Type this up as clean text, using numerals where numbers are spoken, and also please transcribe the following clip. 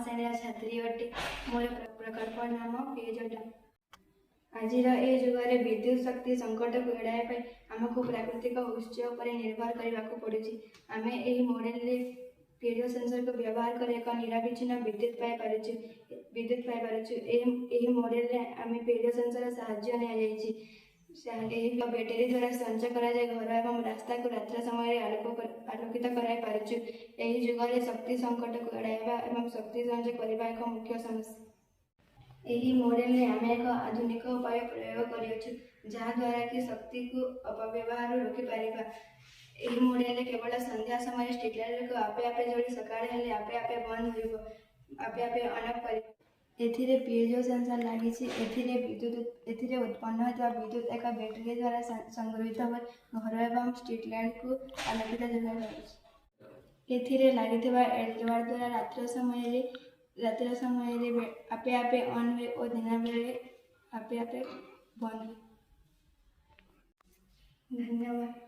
ଶ୍ରେଣୀର ଛାତ୍ରୀ ଅଟେ। ମୋର ପ୍ରକଳ୍ପ ନାମ ପେୟଜଳ। ଆଜିର ଏ ଯୁଗରେ ବିଦ୍ୟୁତ୍ ଶକ୍ତି ସଂକଟକୁ ଏଡ଼ାଇବା ପାଇଁ ଆମକୁ ପ୍ରାକୃତିକ ଉତ୍ସ ଉପରେ ନିର୍ଭର କରିବାକୁ ପଡ଼ୁଛି। ଆମେ ଏହି ମଡେଲରେ ପିଡିଓ ସେନ୍ସରକୁ ବ୍ୟବହାର କରି ଏକ ନିରବିଚ୍ଛିନ୍ନ ବିଦ୍ୟୁତ୍ ପାଇପାରୁଛୁ। ଏହି ମଡେଲରେ ଆମେ ପିଡିଓ ସେନ୍ସର ସାହାଯ୍ୟ ନିଆଯାଇଛି। ଏହି ବ୍ୟାଟେରୀ ଦ୍ୱାରା ସଞ୍ଚୟ କରାଯାଇ ଘର ଏବଂ ରାସ୍ତାକୁ ରାତ୍ର ସମୟରେ ଆଲୋକିତ କରାଇ ପାରୁଛୁ। ଏହି ଯୁଗରେ ଶକ୍ତି ସଂକଟକୁ ଏଡ଼ାଇବା ଏବଂ ଶକ୍ତି ସଞ୍ଚୟ କରିବା ଏକ ମୁଖ୍ୟ ସମସ୍ୟା। ଏହି ମଡେଲରେ ଆମେ ଏକ ଆଧୁନିକ ଉପାୟ ପ୍ରୟୋଗ କରିଅଛୁ, ଯାହାଦ୍ୱାରା କି ଶକ୍ତିକୁ ଅପବ୍ୟବହାରରୁ ରୋକିପାରିବା। ଏହି ମଡେଲରେ କେବଳ ସନ୍ଧ୍ୟା ସମୟରେ ଷ୍ଟ୍ରିଟ୍ ଲାଇଟକୁ ଆପେ ଆପେ ଯୋଡ଼ି ସକାଳ ହେଲେ ଆପେ ଆପେ ବନ୍ଦ ହୋଇବ, ଆପେ ଆପେ ଅନ୍ ଅଫ୍ କରିବ। ଏଥିରେ ପିଏଜୋ ସେନ୍ସର ଲାଗିଛି। ଏଥିରେ ଉତ୍ପନ୍ନ ହେଉଥିବା ବିଦ୍ୟୁତ୍ ଏକ ବ୍ୟାଟେରୀ ଦ୍ୱାରା ସଂଗୃହୀତ ହୋଇ ଘର ଏବଂ ଷ୍ଟ୍ରିଟ୍ ଲାଇଟକୁ ଆଲୋକିତ ଯୋଗାଇ ପାରୁଛି। ଏଥିରେ ଲାଗିଥିବା ଏଲ୍ଇଡି ଦ୍ୱାରା ରାତ୍ର ସମୟରେ ଆପେ ଆପେ ଅନ୍ ହୁଏ ଓ ଦିନ ବେଳେ ଆପେ ଆପେ ବନ୍ଦ ହୁଏ। ଧନ୍ୟବାଦ।